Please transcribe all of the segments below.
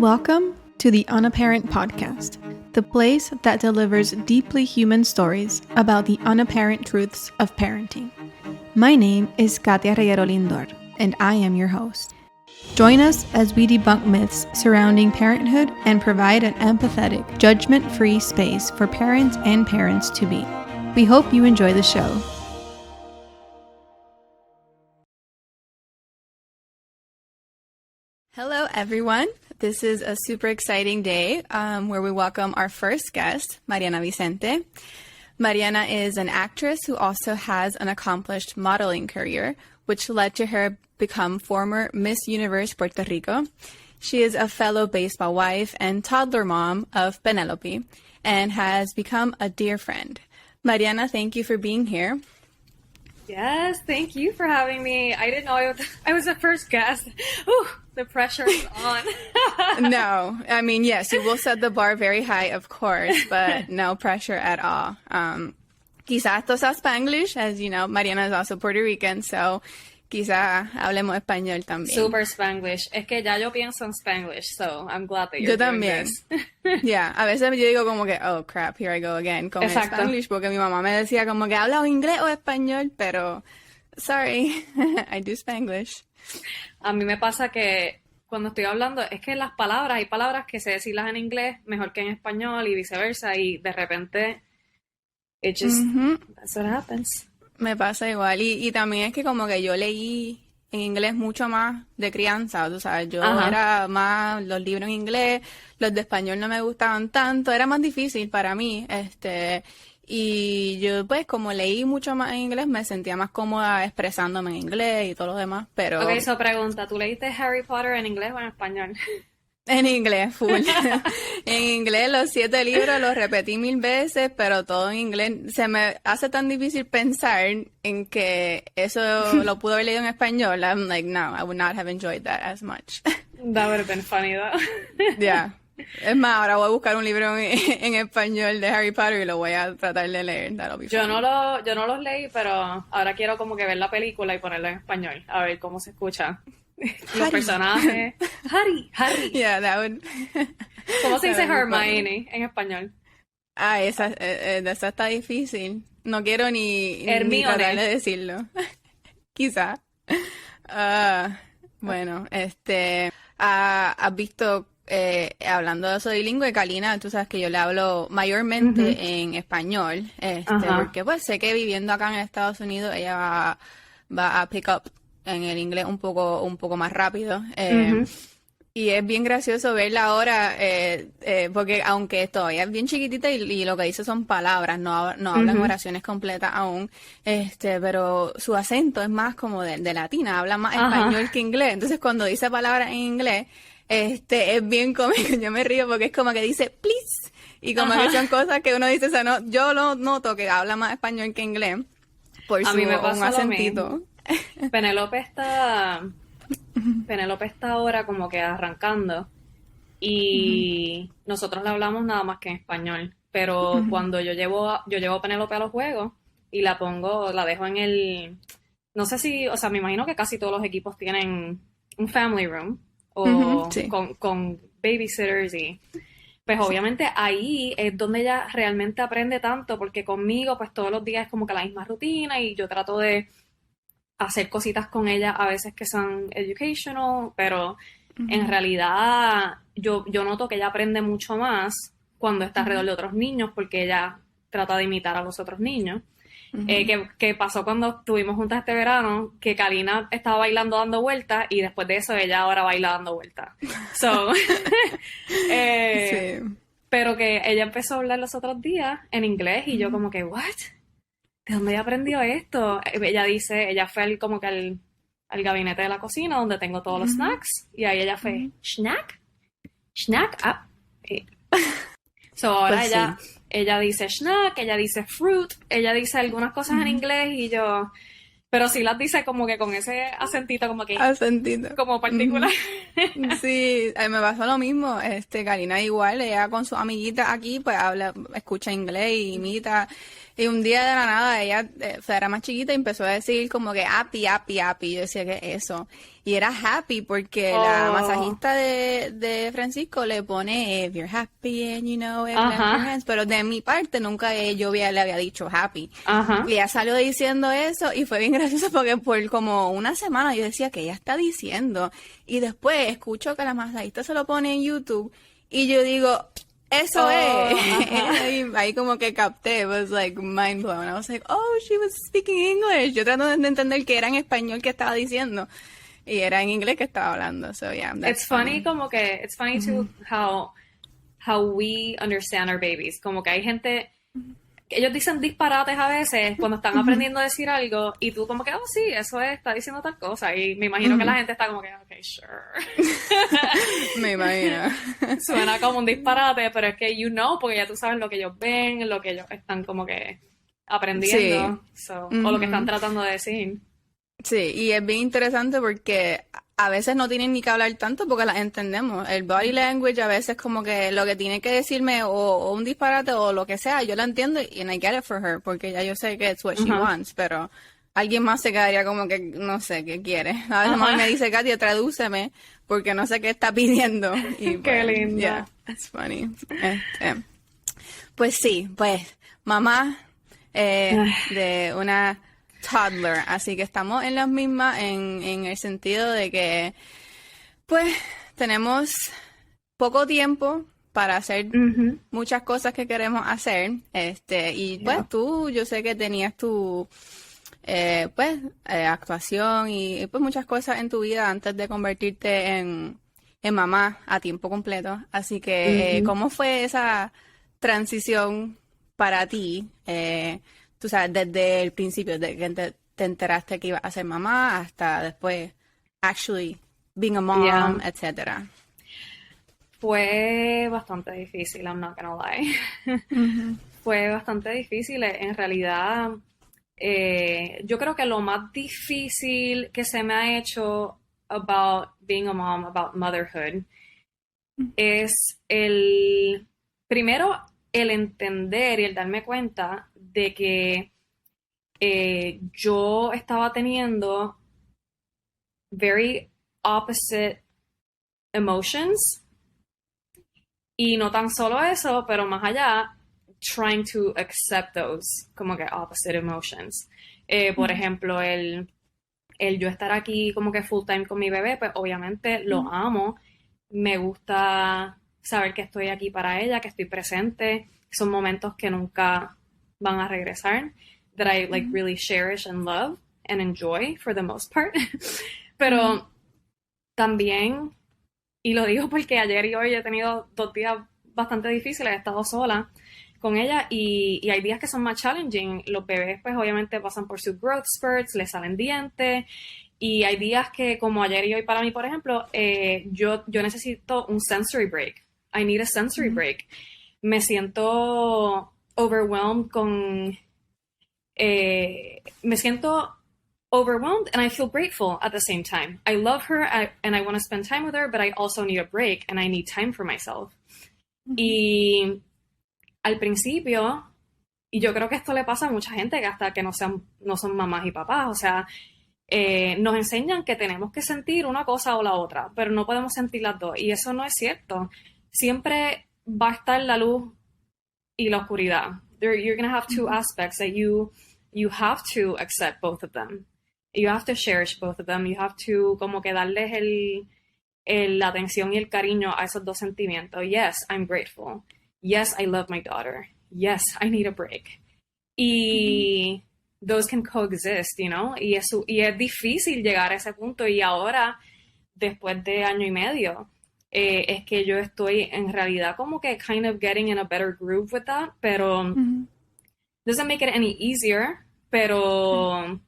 Welcome to the Unapparent Podcast, the place that delivers deeply human stories about the unapparent truths of parenting. My name is Katia Reguero Lindor, and I am your host. Join us as we debunk myths surrounding parenthood and provide an empathetic, judgment-free space for parents and parents to be. We hope you enjoy the show. Hello, everyone. This is a super exciting day where we welcome our first guest, Mariana Vicente. Mariana is an actress who also has an accomplished modeling career, which led to her become former Miss Universe Puerto Rico. She is a fellow baseball wife and toddler mom of Penelope and has become a dear friend. Mariana, thank you for being here. Yes, thank you for having me. I didn't know I was the first guest. Ooh, the pressure is on. No, I mean, yes, you will set the bar very high, of course, but no pressure at all. Quizás esto sea Spanglish, as you know, Mariana is also Puerto Rican, so quizás hablemos español también. Super Spanglish. Es que ya yo pienso en Spanglish, so I'm glad that you're yo doing también. this. Yeah, a veces yo digo como que, oh crap, here I go again, con el Spanglish, porque mi mamá me decía como que habla inglés o español, pero sorry, I do Spanglish. A mí me pasa que cuando estoy hablando, es que hay palabras que sé decirlas en inglés mejor que en español y viceversa, y de repente, it just, that's what happens. Me pasa igual, y también es que como que yo leí en inglés mucho más de crianza, o sea, yo era más los libros en inglés, los de español no me gustaban tanto, era más difícil para mí, y yo pues como leí mucho más en inglés me sentía más cómoda expresándome en inglés y todo lo demás, pero... Ok, so pregunta, ¿tú leíste Harry Potter en inglés o en español? En inglés, full. En inglés los 7 libros los repetí 1000 veces, pero todo en inglés. Se me hace tan difícil pensar en que eso lo pude haber leído en español. I'm like, no, I would not have enjoyed that as much. That would have been funny, though. Yeah. Es más, ahora voy a buscar un libro en español de Harry Potter y lo voy a tratar de leer. That'll be yo funny. no los leí, pero ahora quiero como que ver la película y ponerlo en español, a ver cómo se escucha. Los personajes. Harry. Yeah, that would... ¿Cómo se dice Hermione en español? Esa está difícil. No quiero ni tratar de decirlo. Quizá. Bueno, has visto, hablando de eso de bilingüe, Kalina, tú sabes que yo le hablo mayormente en español, porque pues sé que viviendo acá en Estados Unidos ella va a pick up en el inglés un poco más rápido. Y es bien gracioso verla ahora, porque aunque todavía es bien chiquitita y lo que dice son palabras, no hablan oraciones completas aún, pero su acento es más como de latina, habla más español que inglés. Entonces cuando dice palabras en inglés, es bien cómico, yo me río porque es como que dice please, y como que son cosas que uno dice, o sea, yo lo noto que habla más español que inglés por a mí me pasa un acentito. Penelope está ahora como que arrancando y nosotros le hablamos nada más que en español, pero cuando yo llevo a Penelope a los juegos y la dejo en el, no sé si, o sea, me imagino que casi todos los equipos tienen un family room o sí. con babysitters, y pues obviamente ahí es donde ella realmente aprende tanto, porque conmigo pues todos los días es como que la misma rutina y yo trato de hacer cositas con ella a veces que son educational, pero en realidad yo noto que ella aprende mucho más cuando está alrededor de otros niños, porque ella trata de imitar a los otros niños. Que pasó cuando estuvimos juntas este verano, que Kalina estaba bailando dando vueltas y después de eso ella ahora baila dando vueltas. So, sí. Pero que ella empezó a hablar los otros días en inglés y yo como que, ¿what? ¿De dónde ella aprendió esto? Ella fue como que al gabinete de la cocina donde tengo todos los snacks, y ahí ella fue, ¿snack? So ahora pues ella dice snack, ella dice fruit, ella dice algunas cosas en inglés y yo, pero sí las dice como que con ese acentito como que como particular. Sí, me pasó lo mismo. Karina igual, ella con sus amiguitas aquí pues escucha inglés y imita, Y un día de la nada ella, o sea, era más chiquita y empezó a decir como que happy, happy, happy. Yo decía, ¿qué es eso? Y era happy porque la masajista de Francisco le pone, if you're happy and you know it, clap your hands. Pero de mi parte nunca le había dicho happy. Y ella salió diciendo eso y fue bien gracioso porque por como una semana yo decía, ¿qué ella está diciendo? Y después escucho que la masajista se lo pone en YouTube y yo digo, eso es. Ahí como que capté, it was like mind blown. I was like, oh, she was speaking English. Yo tratando de entender que era en español que estaba diciendo y era en inglés que estaba hablando. So yeah, that's it's funny como que it's funny too how we understand our babies. Como que hay gente que ellos dicen disparates a veces cuando están aprendiendo a decir algo y tú como que, oh sí, eso es, está diciendo tal cosa y me imagino que la gente está como que, okay, sure. Me imagino. Suena como un disparate, pero es que porque ya tú sabes lo que ellos ven, lo que ellos están como que aprendiendo, o lo que están tratando de decir. Sí, y es bien interesante porque a veces no tienen ni que hablar tanto porque las entendemos. El body language a veces como que lo que tiene que decirme o un disparate o lo que sea, yo la entiendo y I get it for her porque ya yo sé que it's what she wants, pero alguien más se quedaría como que no sé qué quiere. A veces mami me dice, Katia, tradúceme porque no sé qué está pidiendo. Y qué lindo. Yeah, it's funny. Pues sí, pues mamá de una toddler, así que estamos en las mismas en el sentido de que pues tenemos poco tiempo para hacer muchas cosas que queremos hacer, y pues tú, yo sé que tenías tu actuación y pues muchas cosas en tu vida antes de convertirte en mamá a tiempo completo, así que ¿cómo fue esa transición para ti? Tú sabes, desde el principio, de que te enteraste que ibas a ser mamá hasta después, actually being a mom, etcétera. Fue bastante difícil, I'm not gonna lie. Fue bastante difícil. En realidad, yo creo que lo más difícil que se me ha hecho about being a mom, about motherhood, es primero, el entender y el darme cuenta de que yo estaba teniendo very opposite emotions y no tan solo eso, pero más allá, trying to accept those como que opposite emotions. Por ejemplo, el yo estar aquí como que full time con mi bebé, pues obviamente lo amo, me gusta saber que estoy aquí para ella, que estoy presente, son momentos que nunca van a regresar, that I like really cherish and love and enjoy for the most part. Pero también, y lo digo porque ayer y hoy he tenido 2 días bastante difíciles, he estado sola con ella y hay días que son más challenging. Los bebés pues obviamente pasan por sus growth spurts, les salen dientes y hay días que como ayer y hoy para mí, por ejemplo, yo necesito un sensory break. I need a sensory break. Me siento overwhelmed me siento overwhelmed and I feel grateful at the same time. I love her and I want to spend time with her, but I also need a break and I need time for myself. Y al principio, y yo creo que esto le pasa a mucha gente que hasta que no son mamás y papás, o sea, nos enseñan que tenemos que sentir una cosa o la otra, pero no podemos sentir las dos, y eso no es cierto. Siempre va a estar la luz y la oscuridad. You're going to have two aspects that you have to accept both of them. You have to cherish both of them. You have to como que darles la atención y el cariño a esos dos sentimientos. Yes, I'm grateful. Yes, I love my daughter. Yes, I need a break. Y those can coexist, you know? Y es difícil llegar a ese punto. Y ahora, después de 1 año y medio, es que yo estoy en realidad como que kind of getting in a better groove with that, pero doesn't make it any easier, pero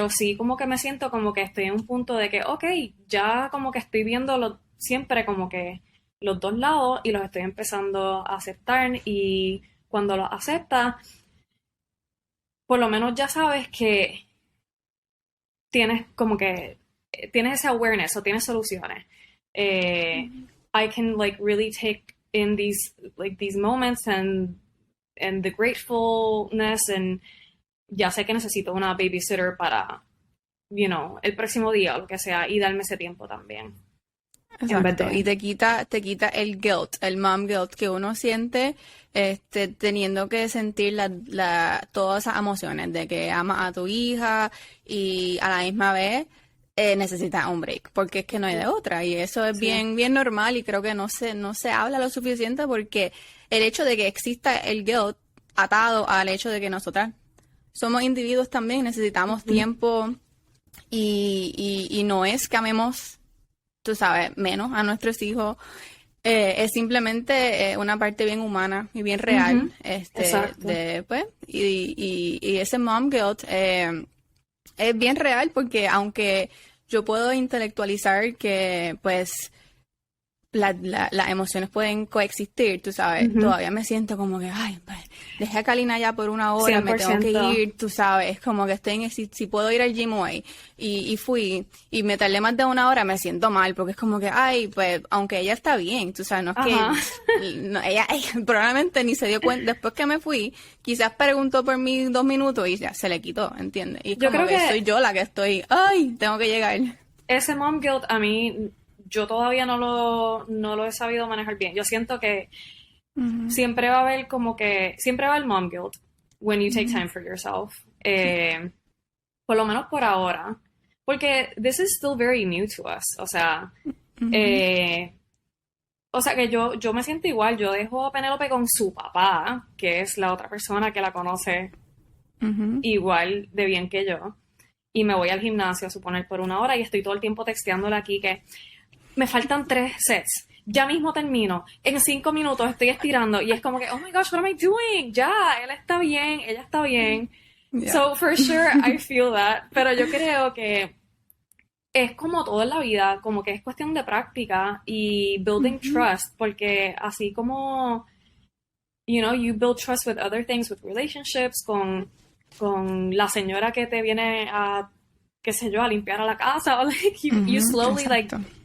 sí como que me siento como que estoy en un punto de que, okay, ya como que estoy viendo siempre como que los dos lados y los estoy empezando a aceptar, y cuando los aceptas, por lo menos ya sabes que tienes ese awareness o tienes soluciones. I can like really take in these moments and and the gratefulness, and ya sé que necesito una babysitter para, el próximo día o lo que sea, y darme ese tiempo también. Exacto, y te quita el guilt, el mom guilt que uno siente teniendo que sentir todas esas emociones de que amas a tu hija y a la misma vez necesitas un break, porque es que no hay de otra, y eso es bien normal, y creo que no se habla lo suficiente, porque el hecho de que exista el guilt atado al hecho de que nosotras somos individuos también, necesitamos tiempo, y no es que amemos, tú sabes, menos a nuestros hijos, es simplemente una parte bien humana y bien real, pues, y ese mom guilt es bien real, porque aunque yo puedo intelectualizar que, pues, las emociones pueden coexistir, tú sabes, todavía me siento como que, ay, pues, dejé a Kalina ya por una hora, 100%. Me tengo que ir, tú sabes, como que estoy si puedo ir al gym hoy, y fui, y me tardé más de una hora, me siento mal, porque es como que, ay, pues, aunque ella está bien, tú sabes, no es que, ella probablemente ni se dio cuenta, después que me fui, quizás preguntó por mí 2 minutos y ya se le quitó, ¿entiendes? Y es como que soy yo la que estoy, ay, tengo que llegar. Ese mom guilt a mí, yo todavía no lo he sabido manejar bien. Yo siento que siempre va a haber siempre va a haber mom guilt when you take time for yourself. Por lo menos por ahora. Porque this is still very new to us. O sea, que yo me siento igual. Yo dejo a Penélope con su papá, que es la otra persona que la conoce igual de bien que yo. Y me voy al gimnasio, a suponer, por 1 hora, y estoy todo el tiempo texteándole aquí que me faltan 3 sets. Ya mismo termino. En 5 minutos estoy estirando. Y es como que, oh my gosh, what am I doing? Ya, él está bien, ella está bien. Yeah. So, for sure, I feel that. Pero yo creo que es como todo en la vida, como que es cuestión de práctica y building trust. Porque así como, you build trust with other things, with relationships, con la señora que te viene a, qué sé yo, a limpiar a la casa, o like you slowly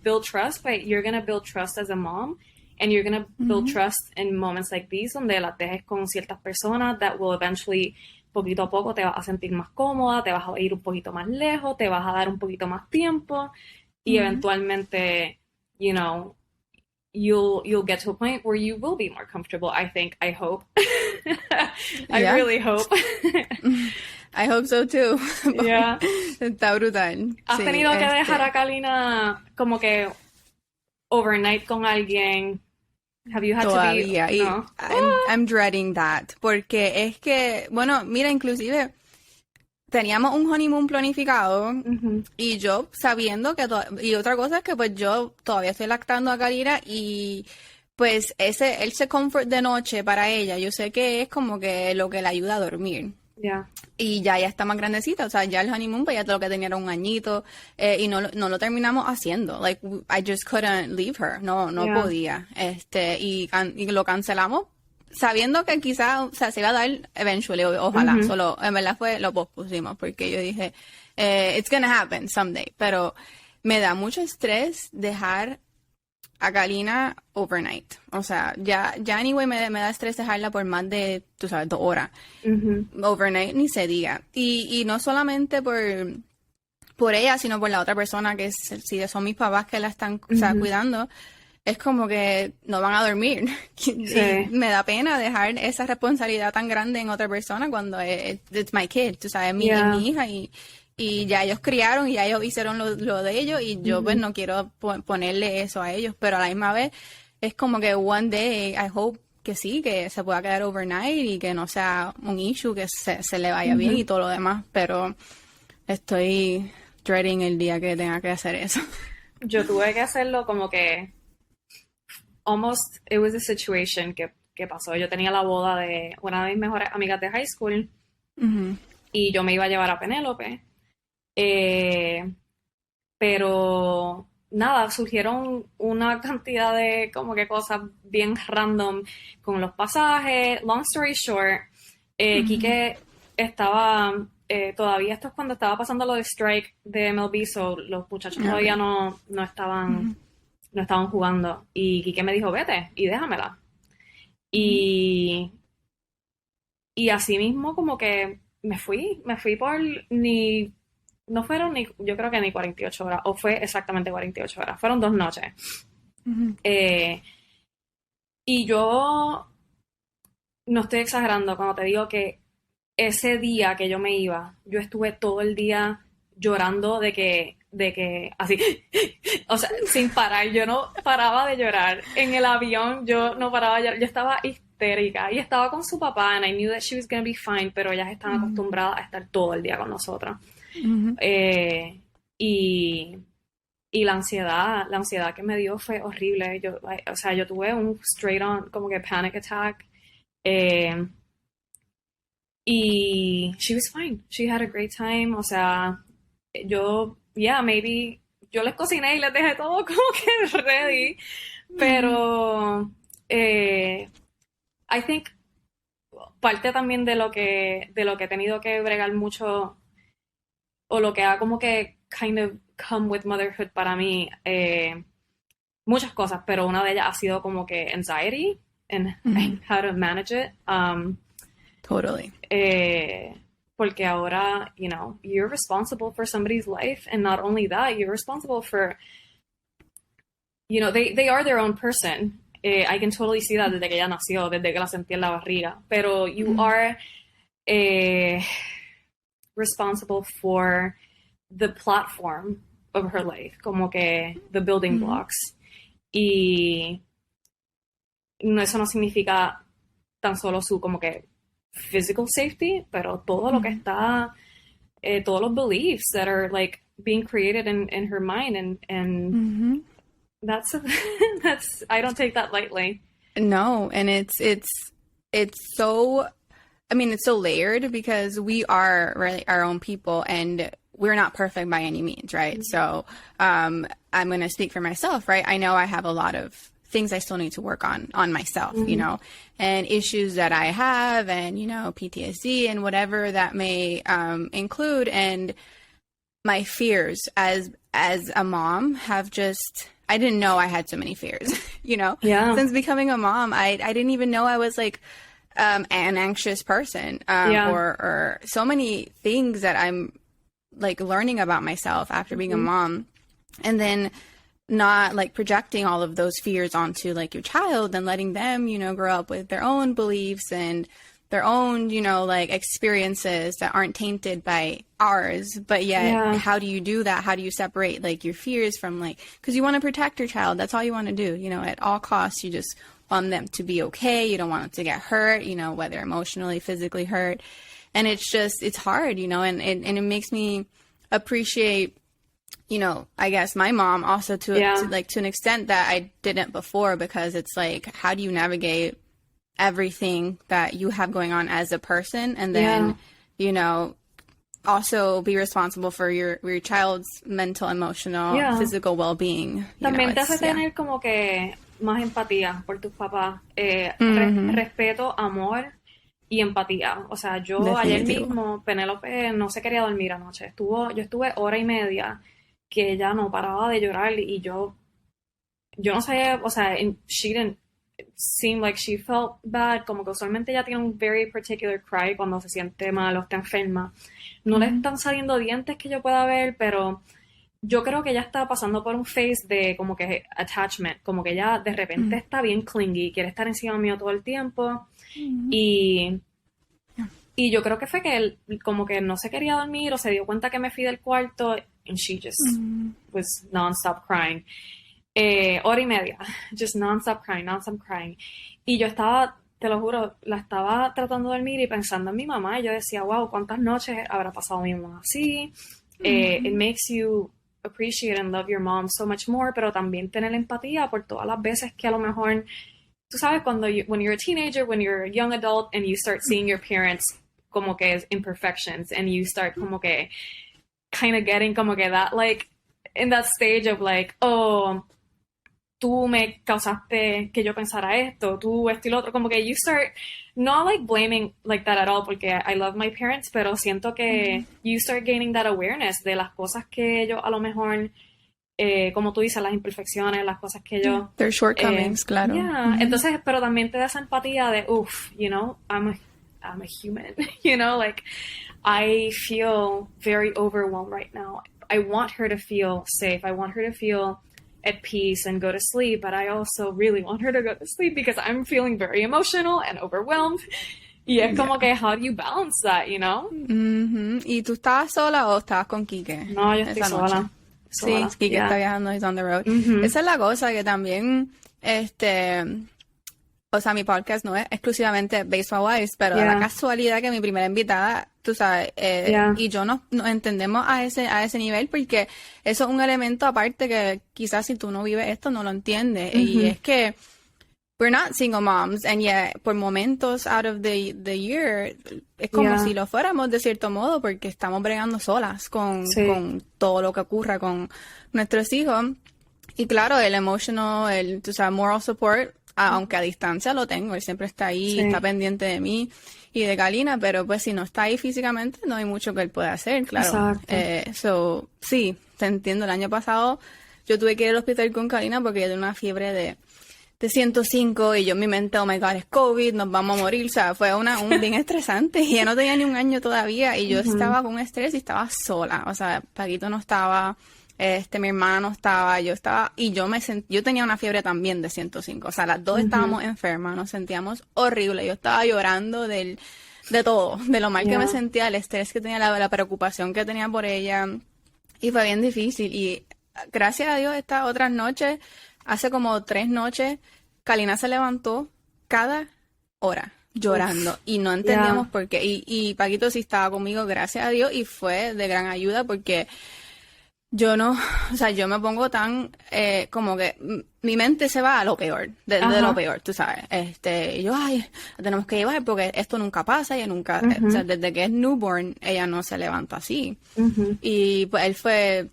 build trust, but you're gonna build trust as a mom, and you're gonna build trust in moments like these, donde las dejes con ciertas personas that will eventually, poquito a poco te vas a sentir más cómoda, te vas a ir un poquito más lejos, te vas a dar un poquito más tiempo, y eventualmente, you'll get to a point where you will be more comfortable, I think, I hope. I really hope. I hope so too. Yeah. Está brutal. ¿Has tenido que dejar a Kalina como que overnight con alguien? Have you had todavía, to be? No. I'm dreading that. Porque es que, bueno, mira, inclusive teníamos un honeymoon planificado y yo sabiendo que y otra cosa es que pues yo todavía estoy lactando a Kalina, y pues ese comfort de noche para ella, yo sé que es como que lo que le ayuda a dormir. Yeah. Y ya está más grandecita, o sea, ya el honeymoon, pues ya todo lo que tenía era 1 añito, y no lo terminamos haciendo. Like, I just couldn't leave her, no podía. Y lo cancelamos sabiendo que quizás, o sea, se iba a dar eventually, ojalá. Solo, en verdad lo pospusimos, porque yo dije, it's gonna happen someday. Pero me da mucho estrés dejar a Kalina overnight. O sea, ya anyway me da estrés dejarla por más de, tú sabes, 2 horas. Overnight ni se diga. Y no solamente por ella, sino por la otra persona, que si son mis papás que la están cuidando. Es como que no van a dormir. Sí. Me da pena dejar esa responsabilidad tan grande en otra persona cuando it's my kid, tú sabes, mi hija, y ya ellos criaron y ya ellos hicieron lo de ellos, y yo pues no quiero ponerle eso a ellos, pero a la misma vez es como que one day I hope que sí, que se pueda quedar overnight y que no sea un issue, que se le vaya bien y todo lo demás, pero estoy dreading el día que tenga que hacer eso. Yo tuve que hacerlo como que almost, it was a situation que pasó. Yo tenía la boda de una de mis mejores amigas de high school y yo me iba a llevar a Penélope. Pero nada, surgieron una cantidad de como que cosas bien random con los pasajes. Long story short, Quique estaba, todavía esto es cuando estaba pasando lo de strike de MLB, so los muchachos todavía no estaban jugando, y Quique me dijo, vete y déjamela. Y Y así mismo como que me fui por no fueron ni, yo creo que ni 48 horas, o fue exactamente 48 horas, fueron 2 noches. Mm-hmm. Y yo no estoy exagerando cuando te digo que ese día que yo me iba, yo estuve todo el día llorando de que así, o sea, sin parar, yo no paraba de llorar. En el avión yo no paraba de llorar, yo estaba histérica y estaba con su papá and I knew that she was going to be fine, pero ellas están acostumbradas a estar todo el día con nosotros. Y la ansiedad que me dio fue horrible. O sea, yo tuve un straight on como que panic attack. Y she was fine. She had a great time. O sea, maybe yo les cociné y les dejé todo como que ready. Pero I think parte también de lo que he tenido que bregar mucho, o lo que ha como que kind of come with motherhood para mí, muchas cosas, pero una de ellas ha sido como que anxiety and how to manage it. Totally. Porque ahora, you know, you're responsible for somebody's life, and not only that, you're responsible for, you know, they are their own person. I can totally see that desde que ella nació, desde que la sentí en la barriga, pero you are responsible for the platform of her life, como que the building blocks. Y eso no significa tan solo su como que physical safety, pero todo lo que está, todos los beliefs that are like being created in her mind, and that's I don't take that lightly. No, and it's so, I mean, it's so layered because we are really our own people and we're not perfect by any means, right? So I'm going to speak for myself, right? I know I have a lot of things I still need to work on myself, you know, and issues that I have, and, you know, PTSD and whatever that may include. And my fears as a mom have just, I didn't know I had so many fears, you know, since becoming a mom. I didn't even know I was like an anxious person, or so many things that I'm like learning about myself after being a mom, and then not like projecting all of those fears onto like your child and letting them, you know, grow up with their own beliefs and their own, you know, like experiences that aren't tainted by ours. But yet, how do you do that? How do you separate like your fears from like, because you want to protect your child. That's all you want to do, you know, at all costs. You just want them to be okay. You don't want them to get hurt, you know, whether emotionally, physically hurt. And it's just, it's hard, you know, and it makes me appreciate, you know, I guess my mom also to an extent that I didn't before, because it's like, how do you navigate everything that you have going on as a person, and then, you know, also be responsible for your child's mental, emotional, physical well-being. También te hace tener como que más empatía por tus papás, respeto, amor y empatía. O sea, yo ayer mismo, Penélope no se quería dormir anoche. Yo estuve hora y media que ella no paraba de llorar, y yo no sé, o sea, she didn't seem like she felt bad, como que usualmente ella tiene un very particular cry cuando se siente mal o está enferma. No le están saliendo dientes que yo pueda ver, pero yo creo que ella está pasando por un phase de como que attachment, como que ella de repente está bien clingy, quiere estar encima mío todo el tiempo, y yo creo que fue que él como que no se quería dormir, o se dio cuenta que me fui del cuarto, and she just was non-stop crying. Hora y media, just non-stop crying. Y yo estaba, te lo juro, la estaba tratando de dormir y pensando en mi mamá, y yo decía, wow, ¿cuántas noches habrá pasado mi mamá así? It makes you appreciate and love your mom so much more, pero también tener empatía por todas las veces que a lo mejor, tú sabes, when you're a teenager, when you're a young adult, and you start seeing your parents como que imperfections, and you start como que kind of getting como que that, like, in that stage of like, oh, tú me causaste que yo pensara esto, tú esto y lo otro, como que you start, not like blaming like that at all, porque I love my parents, pero siento que you start gaining that awareness de las cosas que ellos a lo mejor, como tú dices, las imperfecciones, las cosas que ellos... Their shortcomings, claro. Entonces, pero también te da esa empatía de, you know, I'm a human, you know, like I feel very overwhelmed right now. I want her to feel safe. I want her to feel at peace and go to sleep, but I also really want her to go to sleep because I'm feeling very emotional and overwhelmed. Y es como que, how do you balance that, you know? ¿Y tú estabas sola o estabas con Quique? No, yo estoy sola. Sí, Quique está viajando, he's on the road. Esa es la cosa que también, o sea, mi podcast no es exclusivamente Baseball Wives, pero da la casualidad que mi primera invitada, tú sabes, y yo nos entendemos a ese nivel, porque eso es un elemento aparte que quizás si tú no vives esto no lo entiendes. Y es que we're not single moms, and yet por momentos out of the year es como si lo fuéramos de cierto modo, porque estamos bregando solas con todo lo que ocurra con nuestros hijos. Y claro, el emotional, tú sabes, moral support, aunque a distancia lo tengo, él siempre está ahí, está pendiente de mí y de Kalina, pero pues si no está ahí físicamente no hay mucho que él pueda hacer, claro. Sí, te entiendo, el año pasado yo tuve que ir al hospital con Kalina porque ella tenía una fiebre de 105 y yo en mi mente, oh my God, es COVID, nos vamos a morir, o sea, fue un bien estresante y ella no tenía ni un año todavía y yo estaba con estrés y estaba sola, o sea, Paquito no estaba, mi hermana no estaba, yo estaba, y yo tenía una fiebre también de 105, o sea, las dos estábamos enfermas, nos sentíamos horrible, yo estaba llorando de todo, de lo mal que me sentía, el estrés que tenía, la preocupación que tenía por ella, y fue bien difícil, y gracias a Dios estas otras noches, hace como 3 noches, Kalina se levantó cada hora llorando y no entendíamos por qué. Y Paquito sí estaba conmigo, gracias a Dios, y fue de gran ayuda porque yo me pongo tan como que mi mente se va a lo peor, de lo peor, tú sabes. Y yo, tenemos que llevar porque esto nunca pasa, ella nunca, o sea, desde que es newborn, ella no se levanta así. Y pues él fue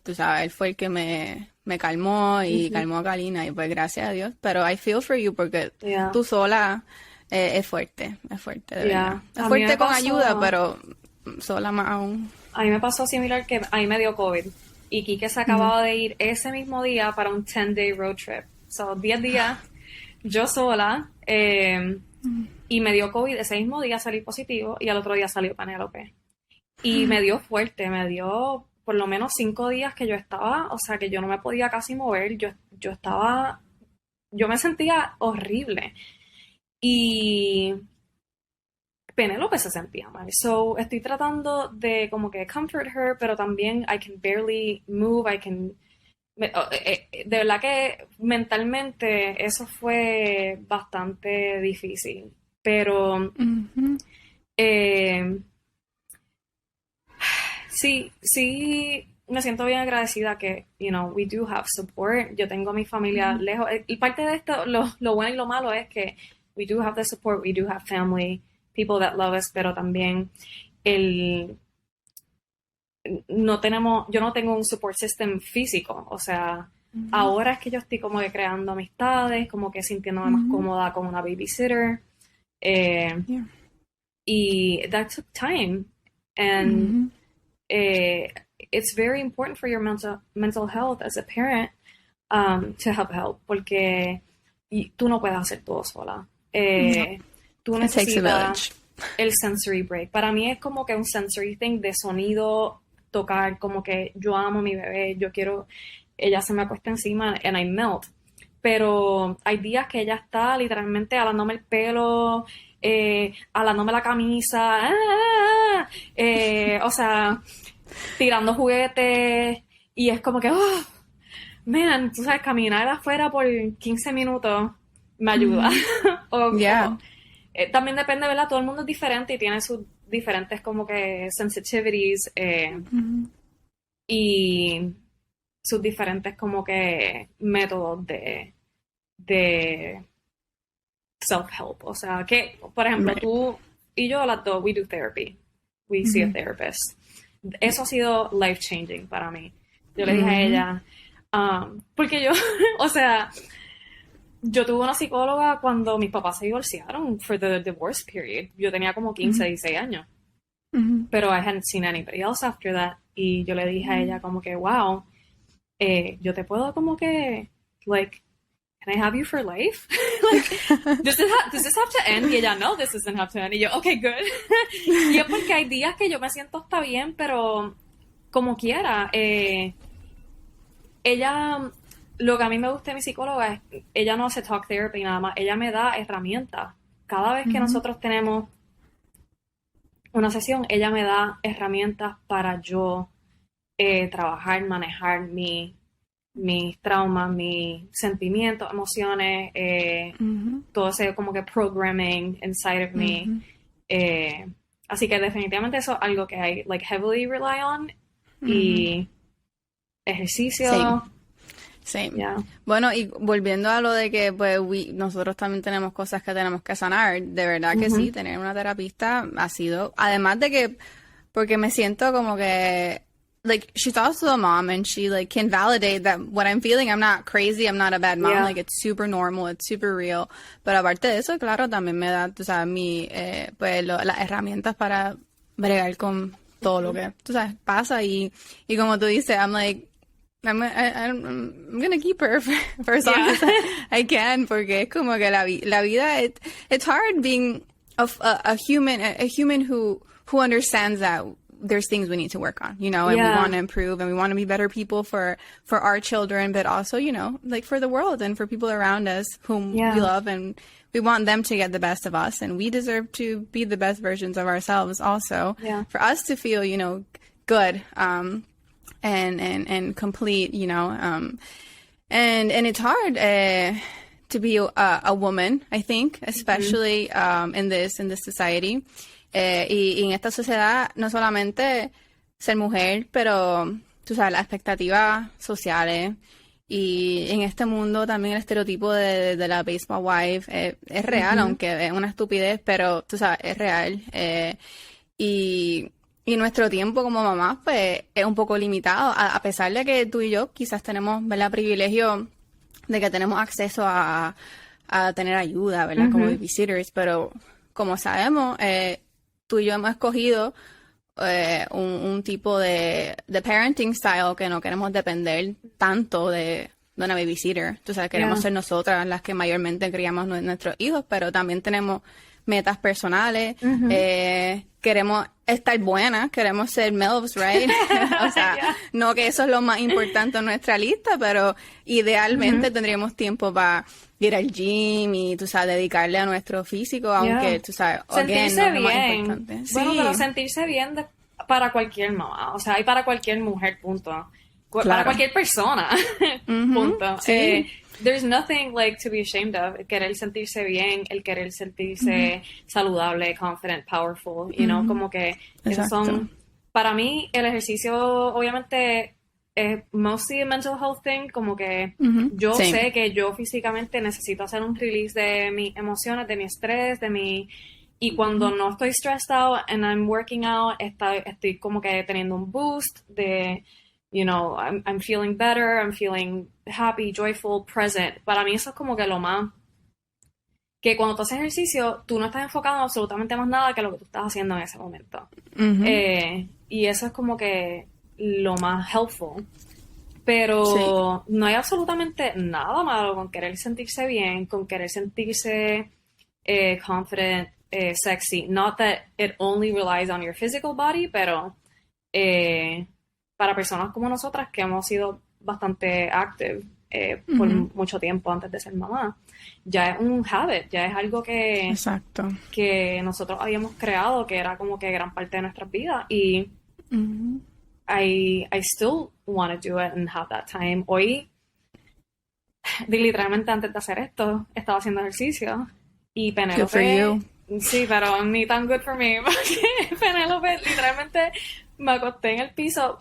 el que me calmó y calmó a Kalina y pues gracias a Dios, pero I feel for you porque tú sola es fuerte, de verdad. Es fuerte con ayuda, pero sola más aún. A mí me pasó similar que a mí me dio COVID y Quique se acababa de ir ese mismo día para un 10-day road trip. So, 10 días yo sola y me dio COVID. Ese mismo día salí positivo y al otro día salió Penélope. Y me dio fuerte, me dio por lo menos 5 días que yo estaba, o sea, que yo no me podía casi mover, yo me sentía horrible. Y Penélope se sentía mal. So, estoy tratando de como que comfort her, pero también I can barely move, de verdad que mentalmente eso fue bastante difícil. Pero sí, me siento bien agradecida que, you know, we do have support. Yo tengo a mi familia lejos. Y parte de esto, lo bueno y lo malo es que we do have the support, we do have family, people that love us, pero también yo no tengo un support system físico. O sea, ahora es que yo estoy como que creando amistades, como que sintiéndome más cómoda con una babysitter. Y that took time. And it's very important for your mental health as a parent to have help, porque tú no puedes hacer todo sola. Tú necesitas el sensory break. Para mí es como que un sensory thing de sonido, tocar, como que yo amo a mi bebé, ella se me acuesta encima and I melt. Pero hay días que ella está literalmente alándome el pelo, alándome la camisa, o sea, tirando juguetes, y es como que, man, tú sabes, caminar afuera por 15 minutos me ayuda. También depende, ¿verdad? Todo el mundo es diferente y tiene sus diferentes como que sensitivities y sus diferentes como que métodos de self-help. O sea, que, por ejemplo, tú y yo, las dos, we do therapy. We see a therapist. Eso ha sido life-changing para mí. Yo le dije a ella, porque yo, o sea, yo tuve una psicóloga cuando mis papás se divorciaron for the divorce period. Yo tenía como 15, 16 años. Pero I hadn't seen anybody else after that. Y yo le dije a ella como que, wow, yo te puedo como que, like, can I have you for life? Like, does this have to end? Y ella, no, this doesn't have to end. Y yo, okay, good. Y es porque hay días que yo me siento está bien, pero como quiera, ella, lo que a mí me gusta de mi psicóloga es, ella no hace talk therapy nada más, ella me da herramientas. Cada vez que nosotros tenemos una sesión, ella me da herramientas para yo trabajar, manejar mis traumas, mis sentimientos, emociones, todo ese como que programming inside of me. Así que definitivamente eso es algo que I like heavily rely on. Y ejercicio. Sí. Yeah. Bueno, y volviendo a lo de que pues nosotros también tenemos cosas que tenemos que sanar, de verdad que sí, tener una terapista ha sido, además de que, porque me siento como que like she's also a mom and she like can validate that what I'm feeling, I'm not crazy, I'm not a bad mom, like it's super normal, it's super real. Pero aparte de eso, claro, también me da, tú sabes, pues las herramientas para bregar con todo lo que, tú sabes, pasa y como tú dices, I'm like, I'm gonna keep her for as long as I can, porque es como que la vida, it's hard being a human who understands that there's things we need to work on, you know, and we want to improve and we want to be better people for our children, but also, you know, like for the world and for people around us whom we love, and we want them to get the best of us, and we deserve to be the best versions of ourselves also, for us to feel, you know, good, and complete, you know, and it's hard, to be a woman, I think, especially, in this society. Y en esta sociedad, no solamente ser mujer, pero, tú sabes, las expectativas sociales. Y en este mundo también el estereotipo de la baseball wife es real, aunque es una estupidez, pero, tú sabes, es real. Y nuestro tiempo como mamás, pues, es un poco limitado. A pesar de que tú y yo quizás tenemos, ¿verdad?, privilegio de que tenemos acceso a tener ayuda, ¿verdad?, como babysitters, pero como sabemos, tú y yo hemos escogido un tipo de parenting style que no queremos depender tanto de una babysitter. Tú sabes, queremos ser nosotras las que mayormente criamos nuestros hijos, pero también tenemos metas personales, queremos estar buenas, queremos ser MILFs, right? O sea, no que eso es lo más importante en nuestra lista, pero idealmente tendríamos tiempo para ir al gym y, tú sabes, dedicarle a nuestro físico, aunque, tú sabes, sentirse again, no es lo más bien. importante. Bueno, Sí. pero sentirse bien para cualquier mamá, o sea, y para cualquier mujer, punto. Para cualquier persona, punto. Sí. There's nothing like to be ashamed of. El querer sentirse bien, el querer sentirse saludable, confident, powerful, you know, como que esos son, para mí el ejercicio obviamente es mostly a mental health thing, como que yo sé que yo físicamente necesito hacer un release de mis emociones, de mi estrés, y cuando no estoy stressed out and I'm working out, estoy como que teniendo un boost de, you know, I'm feeling better, I'm feeling happy, joyful, present. Para mí eso es como que lo más, que cuando tú haces ejercicio, tú no estás enfocado en absolutamente más nada que lo que tú estás haciendo en ese momento. Y eso es como que lo más helpful. Pero no hay absolutamente nada malo con querer sentirse bien, con querer sentirse confident, sexy. Not that it only relies on your physical body, pero para personas como nosotras que hemos sido bastante active por mucho tiempo antes de ser mamá, ya es un habit, ya es algo que nosotros habíamos creado, que era como que gran parte de nuestras vidas, y I still want to do it and have that time. Hoy, literalmente antes de hacer esto, estaba haciendo ejercicio y Penélope... Good for you. Sí, pero ni tan good for me, porque Penélope literalmente me acosté en el piso.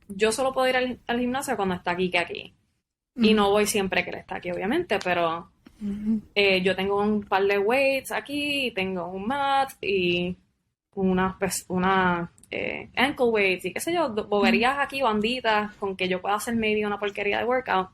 Yo solo puedo ir al gimnasio cuando está aquí que aquí. Y no voy siempre que él está aquí, obviamente, pero yo tengo un par de weights aquí, tengo un mat y una ankle weights y qué sé yo, boberías aquí, banditas, con que yo pueda hacer maybe una porquería de workout.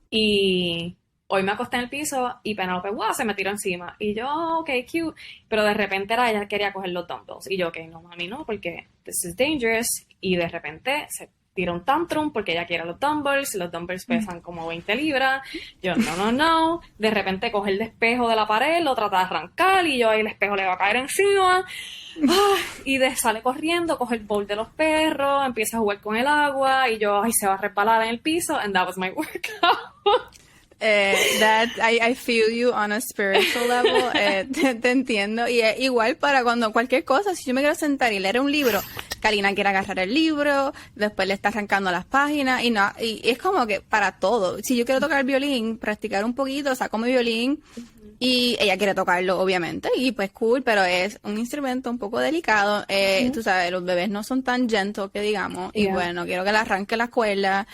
Y hoy me acosté en el piso y Penélope, se me tiró encima. Y yo, ok, cute. Pero de repente ella quería coger los dumbbells. Y yo, ok, no, mami, no, porque this is dangerous. Y de repente se tira un tantrum porque ella quiere los dumbbells pesan como 20 libras, yo no, de repente coge el espejo de la pared, lo trata de arrancar y yo ahí el espejo le va a caer encima, y sale corriendo, coge el bowl de los perros, empieza a jugar con el agua y yo, se va a resbalar en el piso, and that was my workout. I feel you on a spiritual level. Te entiendo. Y igual para cuando cualquier cosa, si yo me quiero sentar y leer un libro, Kalina quiere agarrar el libro, después le está arrancando las páginas y es como que para todo. Si yo quiero tocar el violín, practicar un poquito, saco mi violín y ella quiere tocarlo, obviamente, y pues cool, pero es un instrumento un poco delicado. Tú sabes, los bebés no son tan gentle que digamos, y bueno, quiero que le arranque la cuerda,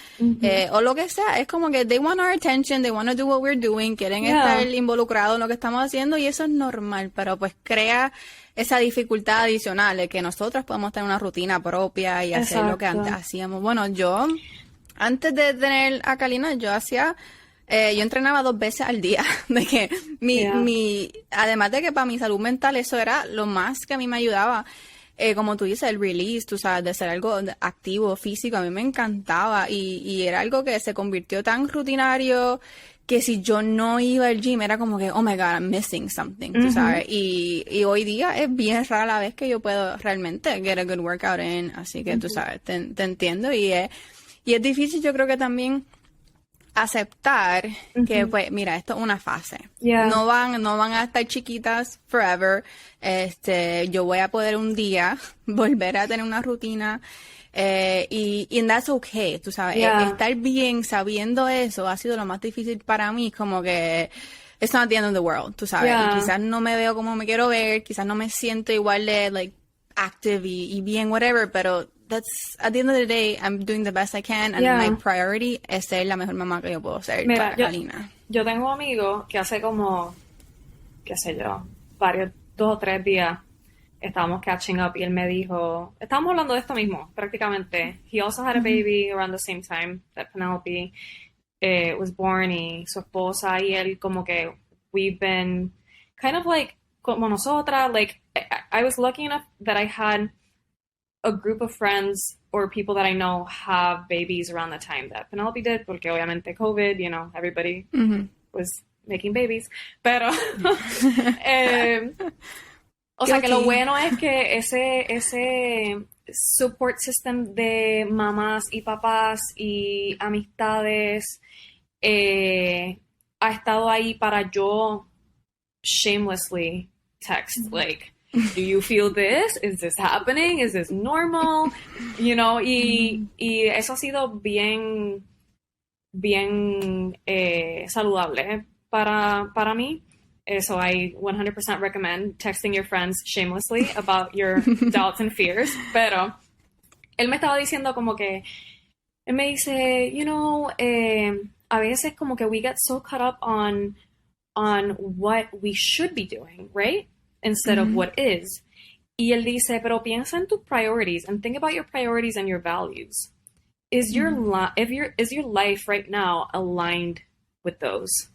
o lo que sea. Es como que they want our attention, they want to do what we're doing, quieren estar involucrados en lo que estamos haciendo, y eso es normal, pero pues crea esa dificultad adicional de que nosotros podemos tener una rutina propia y hacer lo que antes hacíamos. Bueno, yo, antes de tener a Kalina, yo entrenaba 2 veces al día, de que además de que para mi salud mental eso era lo más que a mí me ayudaba, como tú dices, el release, tú sabes, de ser algo activo, físico, a mí me encantaba y era algo que se convirtió tan rutinario que si yo no iba al gym era como que, oh my God, I'm missing something, tú sabes, y hoy día es bien rara la vez que yo puedo realmente get a good workout in, así que tú sabes, te entiendo y es difícil, yo creo que también aceptar que pues mira, esto es una fase, no van a estar chiquitas forever, yo voy a poder un día volver a tener una rutina, y that's okay, tú sabes, estar bien sabiendo eso ha sido lo más difícil para mí, como que it's not the end of the world, tú sabes, y quizás no me veo como me quiero ver, quizás no me siento igual de like active y bien whatever, pero that's at the end of the day I'm doing the best I can and my priority es ser la mejor mamá que yo puedo ser. Mira, para Kalina. Yo tengo amigos que hace como, qué sé yo, 2 o 3 días estábamos catching up y él me dijo, estábamos hablando de esto mismo prácticamente. He also had a baby around the same time that Penelope was born, y su esposa y él como que we've been kind of like como nosotras, like I was lucky enough that I had a group of friends or people that I know have babies around the time that Penelope did, porque obviamente COVID, you know, everybody was making babies, pero o sea que lo bueno es que ese support system de mamás y papás y amistades ha estado ahí para yo shamelessly text, like, do you feel this? Is this happening? Is this normal? You know, y eso ha sido bien saludable para mí. So I 100% recommend texting your friends shamelessly about your doubts and fears. Pero él me estaba diciendo como que, él me dice, you know, a veces como que we get so caught up on what we should be doing, right? Instead of what is. Y él dice, pero piensa en tus priorities and think about your priorities and your values. Is your life right now aligned with those?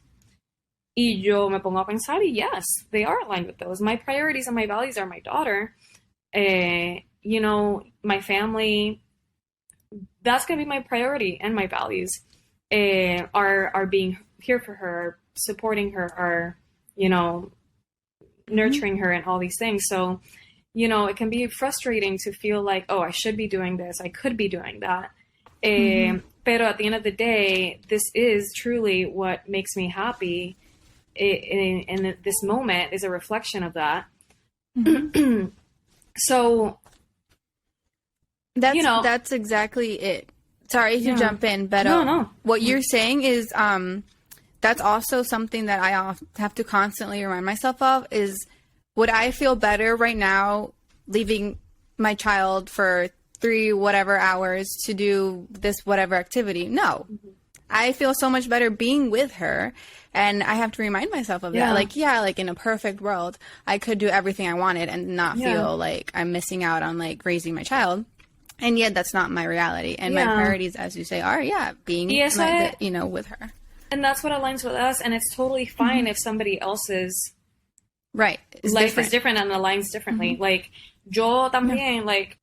Y yo me pongo a pensar, y yes, they are aligned with those. My priorities and my values are my daughter. You know, my family, that's going to be my priority, and my values are being here for her, supporting her, are, you know, nurturing her and all these things. So, you know, it can be frustrating to feel like, oh, I should be doing this, I could be doing that. Pero at the end of the day, this is truly what makes me happy. In this moment is a reflection of that. So, that's exactly it. Sorry to jump in, but no. What you're saying is that's also something that I have to constantly remind myself of is, would I feel better right now leaving my child for 3 whatever hours to do this whatever activity? No. I feel so much better being with her, and I have to remind myself of that. Like in a perfect world, I could do everything I wanted and not feel like I'm missing out on like raising my child. And yet that's not my reality. And my priorities, as you say, are being with her. And that's what aligns with us, and it's totally fine if somebody else's life is different and aligns differently. Like, yo también, like,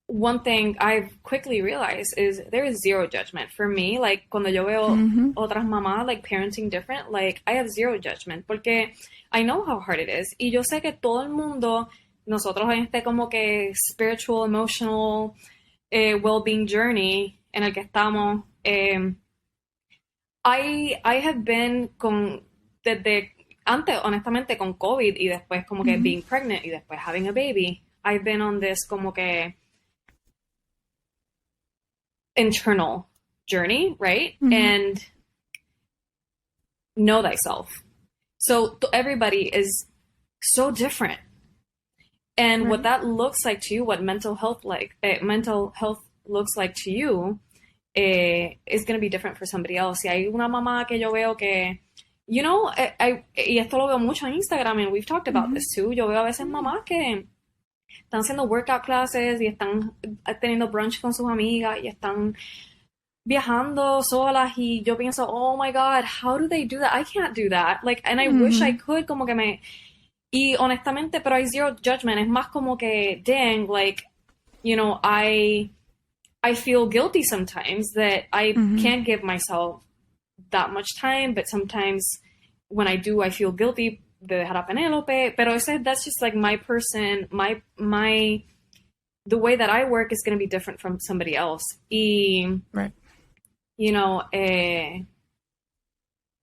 one thing I've quickly realized is there is zero judgment for me. Like, cuando yo veo otras mamás, like, parenting different, like, I have zero judgment porque I know how hard it is. Y yo sé que todo el mundo, nosotros en este como que spiritual, emotional, well-being journey en el que estamos, I have been desde antes, honestamente, con COVID y después como que being pregnant y después having a baby, I've been on this como que internal journey, right? And know thyself. So everybody is so different. And what that looks like to you, what mental health looks like to you, is going to be different for somebody else. Si hay una mamá que yo veo que, you know, y esto lo veo mucho en Instagram, and we've talked about this too, yo veo a veces mamás que están haciendo workout classes y están teniendo brunch con sus amigas y están viajando solas y yo pienso, oh my God, how do they do that? I can't do that. Like, and I wish I could, como que y honestamente, pero hay zero judgment. Es más como que, dang, like, you know, I feel guilty sometimes that I can't give myself that much time, but sometimes when I do, I feel guilty de dejar a Penélope. Pero that's just like my person, the way that I work is going to be different from somebody else. Y, you know,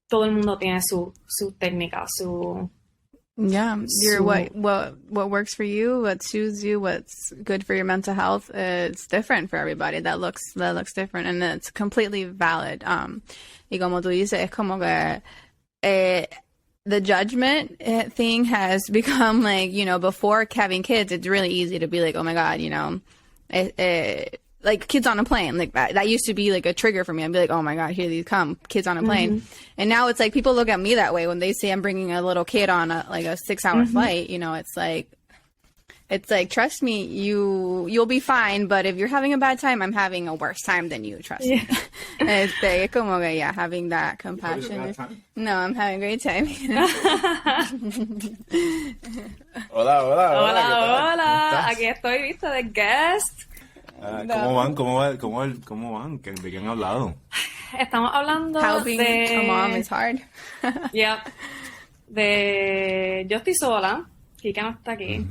todo el mundo tiene su técnica, what works for you, what suits you, what's good for your mental health, it's different for everybody. That looks different, and it's completely valid. Y como tú dices, es como que the judgment thing has become like, you know, before having kids, it's really easy to be like, oh my God, you know, like kids on a plane, like that used to be like a trigger for me. I'd be like, oh my God, here these come, kids on a plane. And now it's like people look at me that way when they say I'm bringing a little kid on a 6-hour flight. You know, it's like, trust me, you'll be fine. But if you're having a bad time, I'm having a worse time than you. Trust me. Es como que, yeah, having that compassion. No, I'm having a great time. Hola. Aquí estoy, viste, de guest. ¿Cómo van? ¿De qué han hablado? Estamos hablando How being a mom is hard. Yeah. Yo estoy sola. Kika no está aquí.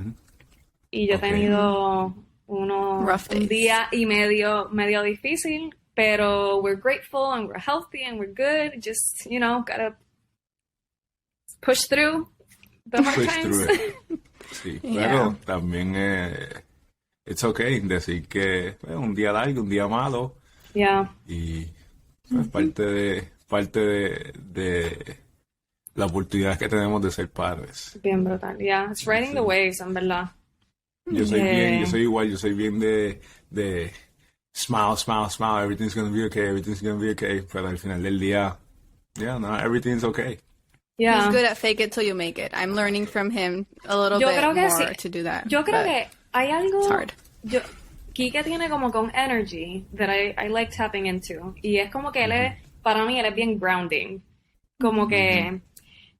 Y yo he tenido un día y medio difícil, pero we're grateful and we're healthy and we're good. Just, you know, gotta push through the hard times. Sí, pero también it's okay decir que un día largo, un día malo. Yeah. Y pues, parte de la oportunidad que tenemos de ser padres. Bien brutal. Yeah, it's riding the waves, en verdad. Yo soy igual, yo soy bien de smile, everything's gonna be okay, pero al final del día, everything's okay. Yeah. He's good at fake it till you make it. I'm learning from him a little bit more to do that. Yo creo que hay algo... It's hard. Kike tiene como con energy that I like tapping into. Y es como que para mí él es bien grounding. Como que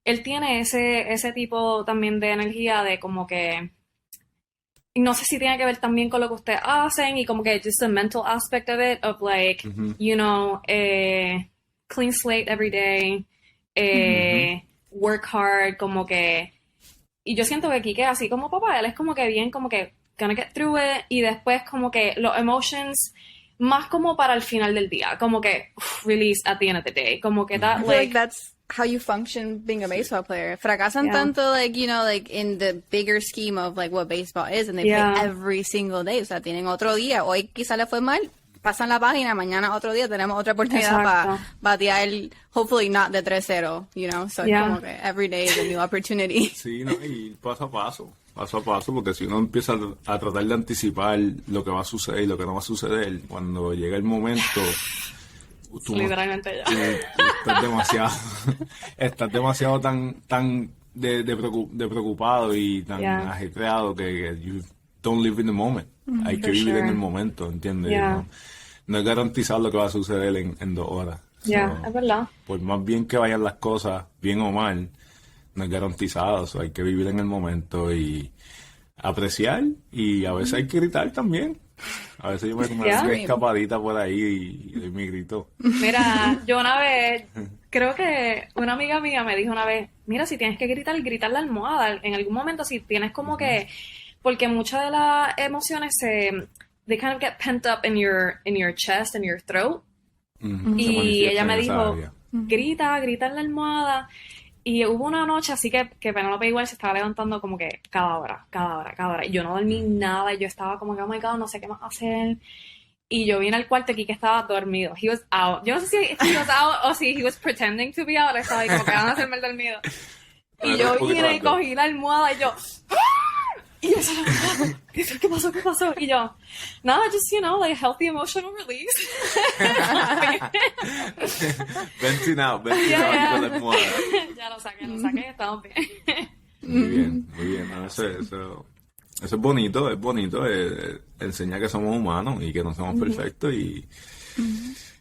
él tiene ese tipo también de energía de como que... No sé si tiene que ver también con lo que ustedes hacen y como que just the mental aspect of it, of like, you know, clean slate every day, work hard, como que... Y yo siento que Kike, así como papá, él es como que bien, como que gonna get through it, y después como que los emotions, más como para el final del día, como que release at the end of the day, como que that, like that's how you function being a baseball player. Fracasan tanto, like, you know, like in the bigger scheme of like what baseball is, and they play every single day. O sea, tienen otro día. Hoy quizá le fue mal, pasan la página, mañana otro día tenemos otra oportunidad para batear, hopefully not de 3-0, you know. So como que every day is a new opportunity. Sí, no, y paso a paso, porque si uno empieza a tratar de anticipar lo que va a suceder y lo que no va a suceder, cuando llega el momento... Literalmente ya. Estás demasiado tan de preocupado y tan ajetreado que you don't live in the moment. Hay que vivir en el momento, ¿entiendes? No es garantizar lo que va a suceder en 2 horas. Es verdad. Por más bien que vayan las cosas, bien o mal, no es garantizado. Hay que vivir en el momento y apreciar y a veces hay que gritar también. A veces yo me hago una escapadita por ahí y doy mi grito. Mira, yo una vez, creo que una amiga mía me dijo una vez, mira, si tienes que gritar, gritar la almohada. En algún momento, si tienes como que, porque muchas de las emociones they kind of get pent up in your chest, in your throat. Y ella me dijo, grita en la almohada. Y hubo una noche así que Penélope igual se estaba levantando como que cada hora. Y yo no dormí nada. Y yo estaba como que, oh my God, no sé qué más hacer. Y yo vine al cuarto aquí que estaba dormido. He was out. Yo no sé si he was out o si he was pretending to be out. Estaba ahí como que van a hacerme el dormido. Y yo vine y cogí la almohada y yo... Y yo, ¿qué pasó? Y yo, nada, just, like, healthy emotional release. Venting out con la almohada. Ya lo saqué, estamos bien. Muy bien. No, eso es bonito, enseña que somos humanos y que no somos perfectos y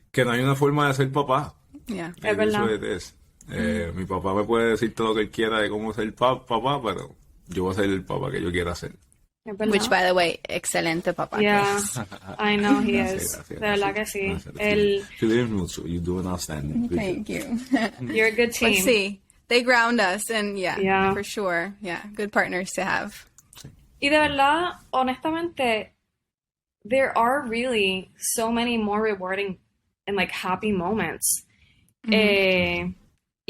que no hay una forma de ser papá. Yeah. Es verdad. Mi papá me puede decir todo lo que él quiera de cómo ser papá, pero yo voy a ser el papá que yo quiera ser. Which, by the way, excelente papá. Yeah, I know he is. Gracias. De verdad que sí. You do an outstanding. Thank you. You're a good team. But see, they ground us, and yeah, for sure. Yeah, good partners to have. Y de verdad, honestamente, there are really so many more rewarding and like happy moments.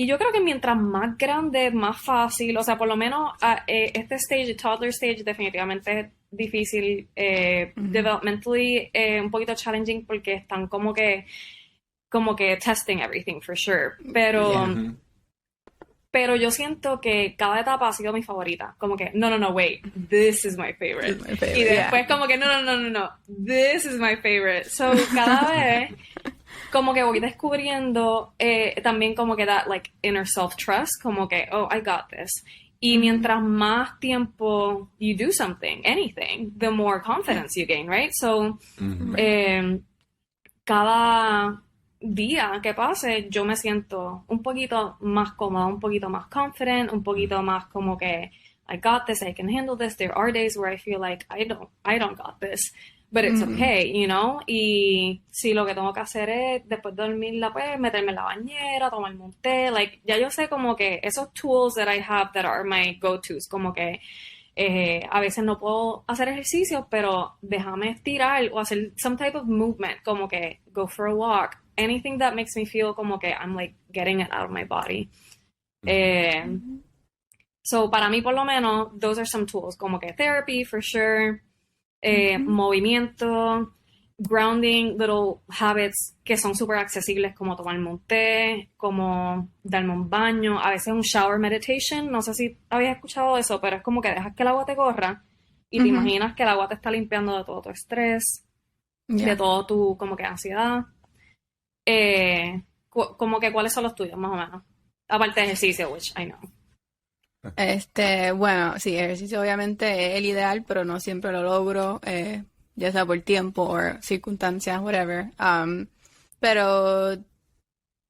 Y yo creo que mientras más grande, más fácil, o sea, por lo menos este stage, toddler stage, definitivamente es difícil, developmentally un poquito challenging porque están como que testing everything for sure, pero yo siento que cada etapa ha sido mi favorita, como que no, wait, this is my favorite. Y después como que no, this is my favorite. So cada vez como que voy descubriendo también como que that like inner self-trust, como que, oh, I got this. Y mientras más tiempo you do something, anything, the more confidence you gain, right? So, cada día que pase, yo me siento un poquito más cómoda, un poquito más confident, un poquito más como que, I got this, I can handle this. There are days where I feel like I don't got this. But it's okay, you know? Y si lo que tengo que hacer es, después de dormirla, pues, meterme en la bañera, tomarme un té, like, ya yo sé como que esos tools that I have that are my go-tos, como que a veces no puedo hacer ejercicio, pero déjame estirar o hacer some type of movement, como que go for a walk, anything that makes me feel como que I'm, like, getting it out of my body. So, para mí, por lo menos, those are some tools, como que therapy, for sure, movimiento, grounding, little habits que son súper accesibles, como tomarme un té, como darme un baño, a veces un shower meditation, no sé si habías escuchado eso, pero es como que dejas que el agua te corra y te imaginas que el agua te está limpiando de todo tu estrés, de todo tu, como que ansiedad. Como que, ¿cuáles son los tuyos, más o menos? Aparte de ejercicio, which I know. Bueno, sí, ejercicio obviamente es el ideal, pero no siempre lo logro, ya sea por tiempo o circunstancias, whatever. Pero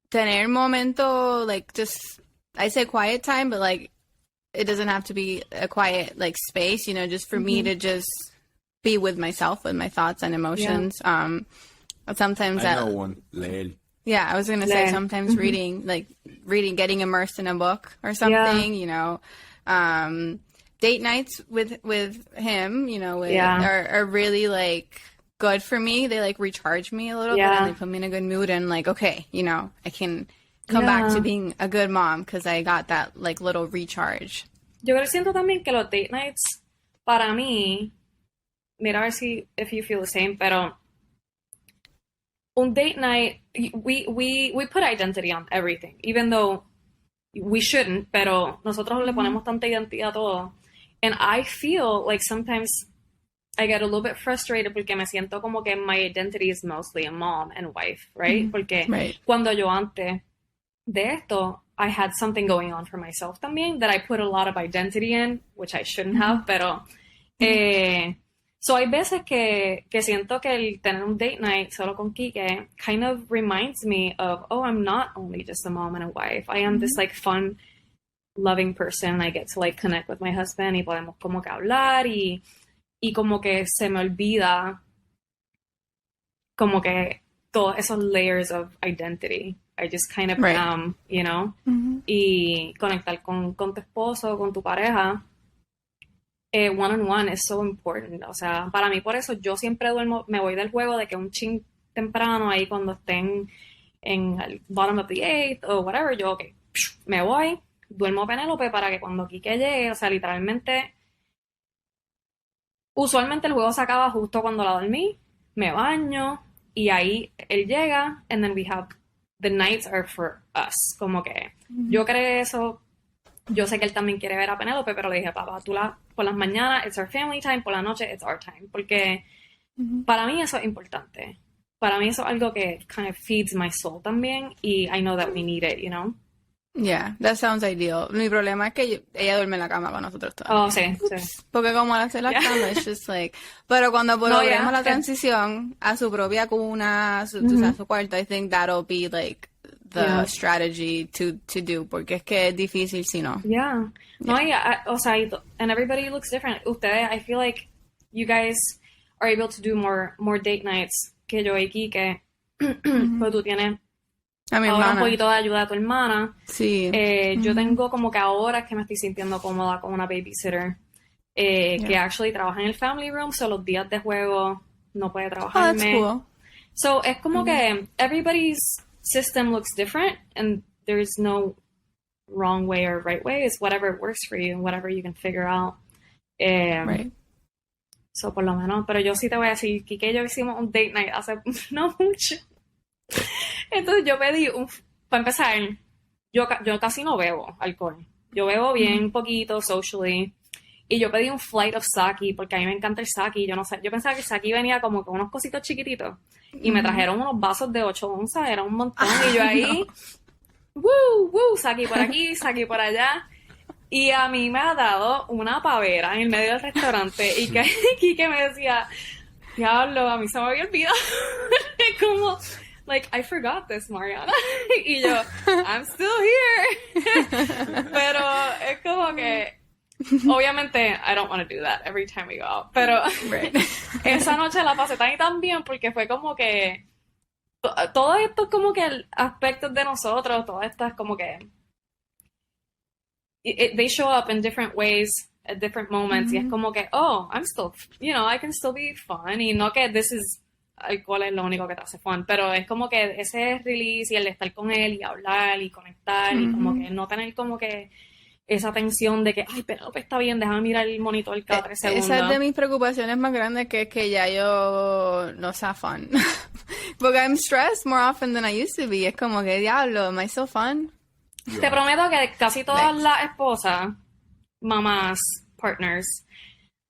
tener momento, like, just, I say quiet time, but like, it doesn't have to be a quiet, like, space, you know, just for me to just be with myself, with my thoughts and emotions. Sometimes I know one, leer. Yeah, I was going to say sometimes reading, getting immersed in a book or something, you know. Date nights with him, you know, are really, like, good for me. They, like, recharge me a little bit and they put me in a good mood and, like, okay, you know, I can come back to being a good mom because I got that, like, little recharge. Yo creo que siento también que los date nights, para mí, mira a ver if you feel the same, pero un date night, we put identity on everything, even though we shouldn't, pero nosotros le ponemos tanta identidad a todo. And I feel like sometimes I get a little bit frustrated porque me siento como que my identity is mostly a mom and wife, right? Porque cuando yo antes de esto, I had something going on for myself también that I put a lot of identity in, which I shouldn't have, pero so hay veces que siento que el tener un date night solo con Kike kind of reminds me of, oh, I'm not only just a mom and a wife. I am this, like, fun loving person. I get to like connect with my husband y podemos como que hablar y como que se me olvida como que todos esos layers of identity. I just kind of am, you know? Y conectar con tu esposo, con tu pareja, one-on-one is so important. O sea, para mí por eso yo siempre duermo, me voy del juego de que un chin temprano ahí cuando estén en el bottom of the eighth o whatever, yo me voy, duermo Penélope para que cuando Quique llegue, o sea, literalmente, usualmente el juego se acaba justo cuando la dormí, me baño y ahí él llega and then we have the nights are for us, como que yo creé eso, yo sé que él también quiere ver a Penélope, pero le dije, papá, por las mañanas it's our family time, por la noche it's our time, porque para mí eso es importante, para mí eso es algo que kind of feeds my soul también, y I know that we need it, you know? Yeah, that sounds ideal. Mi problema es que ella duerme en la cama con nosotros todavía. Oh, sí. Porque como la estoy lactando, it's just like... Pero cuando logremos la transición a su propia cuna, su cuarto, I think that'll be like the strategy to do, porque es que es difícil si no. Yeah. No, o sea, and everybody looks different. Ustedes, I feel like you guys are able to do more date nights que yo y Kike, pero tú tienes... A mi ahora hermana. Un poquito de ayuda a tu hermana. Sí. Yo tengo como que ahora que me estoy sintiendo cómoda con una babysitter que actually trabaja en el family room, so los días de juego no puede trabajarme. That's cool. So es como que everybody's system looks different and there's no wrong way or right way. It's whatever works for you, whatever you can figure out. Right. So por lo menos, pero yo sí te voy a decir, Kike y yo hicimos un date night hace no mucho. Entonces yo pedí, para empezar, yo casi no bebo alcohol. Yo bebo bien poquito, socially. Y yo pedí un flight of sake, porque a mí me encanta el sake. Yo no sé, yo pensaba que el sake venía como con unos cositos chiquititos. Y me trajeron unos vasos de 8 onzas, era un montón. Y yo ahí, sake por aquí, sake por allá. Y a mí me ha dado una pavera en el medio del restaurante. Y que me decía, diablo, a mí se me había olvidado. Como... like, I forgot this, Mariana. Y yo, I'm still here. Pero es como que, obviamente, I don't want to do that every time we go out. Pero esa noche la pasé tan y tan bien porque fue como que, todo esto como que aspectos de nosotros, todo esto es como que, they show up in different ways at different moments. Y es como que, oh, I'm still, you know, I can still be fun. Y no que this is... alcohol es lo único que te hace fun, pero es como que ese release y el de estar con él y hablar y conectar y como que no tener como que esa tensión de que, ay, pero está bien, déjame mirar el monitor cada 3 segundos. Esa es de mis preocupaciones más grandes, que es que ya yo no sea fun. Porque I'm stressed more often than I used to be. Es como que, diablo, am I so fun? Te prometo que casi todas las esposas, mamás, partners,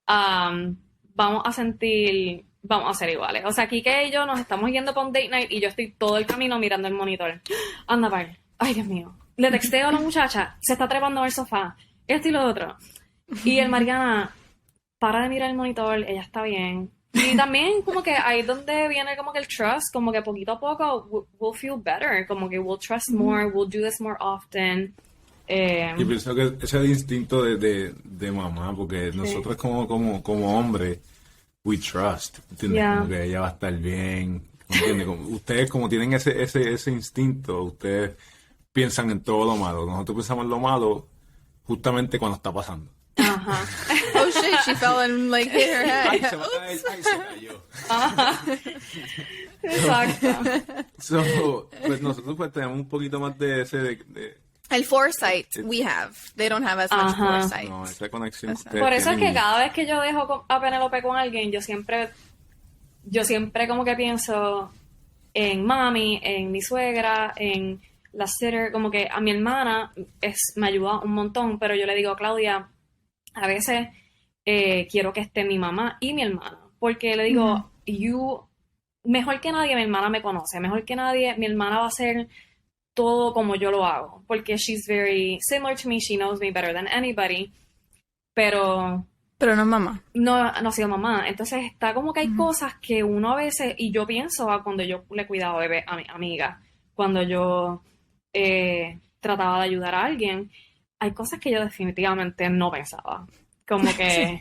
vamos a ser iguales. O sea, Kike y yo nos estamos yendo para un date night y yo estoy todo el camino mirando el monitor. Anda, par. Ay, Dios mío. Le texteo a la muchacha, se está trepando en el sofá, esto y lo otro. Y el Mariana, para de mirar el monitor, ella está bien. Y también como que ahí es donde viene como que el trust, como que poquito a poco we'll feel better, como que we'll trust more, we'll do this more often. Yo pienso que ese es el instinto de mamá, porque nosotros como hombres, we trust, ¿entiendes? Como que ella va a estar bien, ¿entiendes? Ustedes como tienen ese instinto, ustedes piensan en todo lo malo. Nosotros pensamos en lo malo justamente cuando está pasando. Ajá. Oh shit, she fell and like hit her head. Ay, se cayó. Ajá. Exacto. Pues nosotros pues tenemos un poquito más de ese El foresight we have. They don't have as much foresight. No, esa conexión. Por eso es que cada vez que yo dejo a Penélope con alguien, yo siempre como que pienso en mami, en mi suegra, en la sitter, como que a mi hermana me ayuda un montón, pero yo le digo, Claudia, a veces quiero que esté mi mamá y mi hermana, porque le digo, mejor que nadie mi hermana me conoce, mejor que nadie mi hermana va a hacer todo como yo lo hago, porque she's very similar to me, she knows me better than anybody, pero no es mamá. No ha sido mamá, entonces está como que hay cosas que uno a veces, y yo pienso cuando yo le cuidaba bebé a mi amiga, cuando yo trataba de ayudar a alguien, hay cosas que yo definitivamente no pensaba. Como que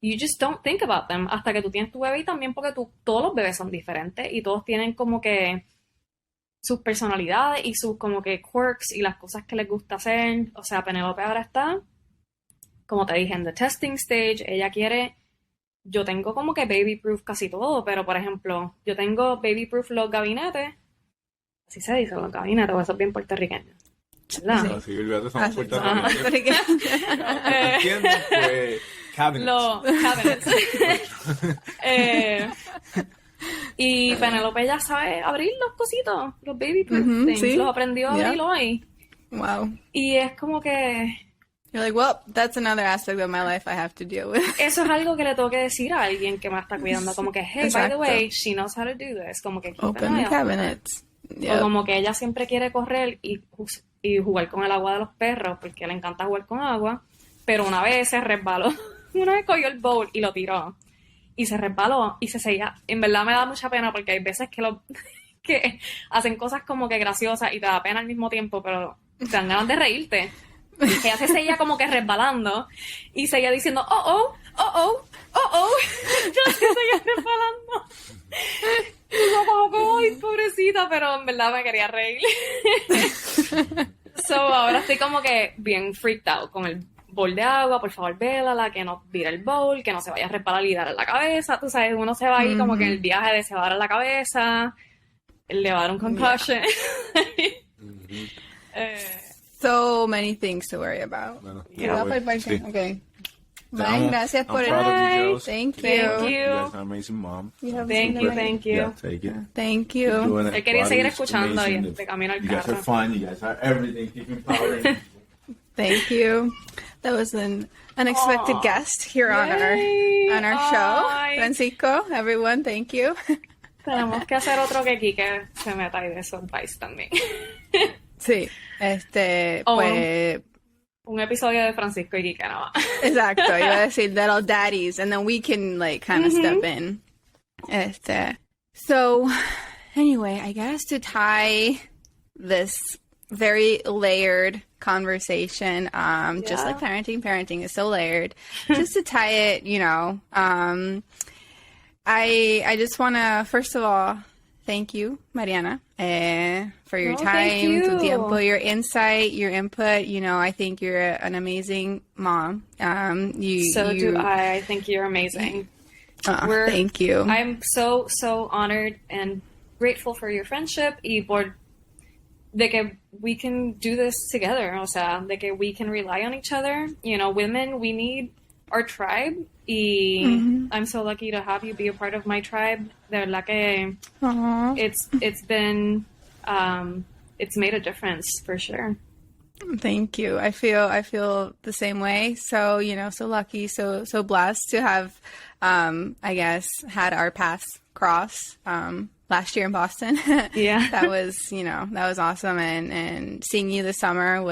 you just don't think about them hasta que tú tienes tu bebé, y también porque todos los bebés son diferentes y todos tienen como que sus personalidades y sus como que quirks y las cosas que les gusta hacer. O sea, Penélope ahora está, como te dije, en the testing stage. Ella quiere, yo tengo como que baby proof casi todo, pero por ejemplo, yo tengo baby proof los gabinetes. Así se dice, los gabinetes, o eso es bien puertorriqueño, ¿verdad? Sí, olvídate, somos puertorriqueños. ¿Entiendes? Pues, cabinets. Los cabinets. Y Penélope ya sabe abrir los cositos, los baby proof things. Sí. Los aprendió a abrirlo ahí. Wow. Y es como que... You're like, well, that's another aspect of my life I have to deal with. Eso es algo que le tengo que decir a alguien que me está cuidando. Como que, hey, Exacto. by the way, she knows how to do this. Como que, Open the cabinets. O como que ella siempre quiere correr y jugar con el agua de los perros, porque le encanta jugar con agua. Pero una vez se resbaló. Una vez cogió el bowl y lo tiró. Y se resbaló y se seguía. En verdad me da mucha pena porque hay veces que hacen cosas como que graciosas y te da pena al mismo tiempo, pero te dan ganas de reírte. Y ella se seguía como que resbalando y seguía diciendo, yo se seguía resbalando. Y yo como que, ay, pobrecita, pero en verdad me quería reír. So, ahora estoy como que bien freaked out con el bowl de agua. Por favor, vélala, que no vire el bowl, que no se vaya a resbalar y dar en la cabeza. Tú sabes, uno se va ahí como que en el viaje de se va a dar en la cabeza, le va a dar un concussion. So many things to worry about. Bueno, Sí. Okay. Te Bye, amo. gracias por I'm proud of you el... girls. Thank you. Thank you. You guys are an amazing mom. Thank you. Yeah, take it. Thank Keep you. doing it. Él quería seguir Body's escuchando amazing. y de camino al You guys carro. are fun. You guys are everything. Keep empowering. Thank you. That was an unexpected guest here on Yay. our show. Ay. Francisco, everyone, thank you. Tenemos que hacer otro que Kike se meta y de su advice también. Sí, pues... Un episodio de Francisco y Kike nada más. Exacto, iba a decir little daddies, and then we can like kind of step in. So, anyway, I guess to tie this very layered conversation, just like parenting is so layered. Just to tie it, I just want to first of all thank you, Mariana, for your time, tu tiempo, your insight, your input. I think you're an amazing mom. Do I. I think you're amazing. Thank you. I'm so honored and grateful for your friendship y por de que we can do this together. O sea, de que we can rely on each other. Women, we need our tribe. Y I'm so lucky to have you be a part of my tribe. De verdad que it's been it's made a difference for sure. Thank you. I feel the same way. So, so lucky, so blessed to have I guess had our paths cross last year in Boston. Yeah. That was awesome, and seeing you this summer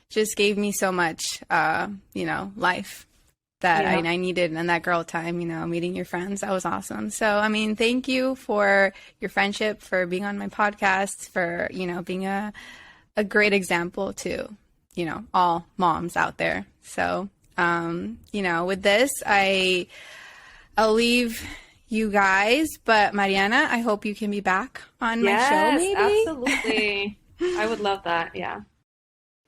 just gave me so much life that I needed, and that girl time, meeting your friends, that was awesome. So, thank you for your friendship, for being on my podcast, for, being a great example to, all moms out there. So, with this, I'll leave you guys, but Mariana, I hope you can be back on my show, maybe? Absolutely. I would love that, yeah.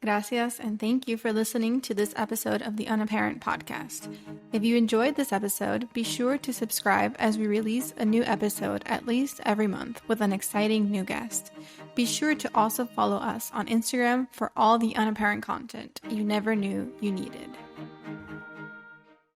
Gracias, and thank you for listening to this episode of the Unapparent Podcast. If you enjoyed this episode, be sure to subscribe as we release a new episode at least every month with an exciting new guest. Be sure to also follow us on Instagram for all the unapparent content you never knew you needed.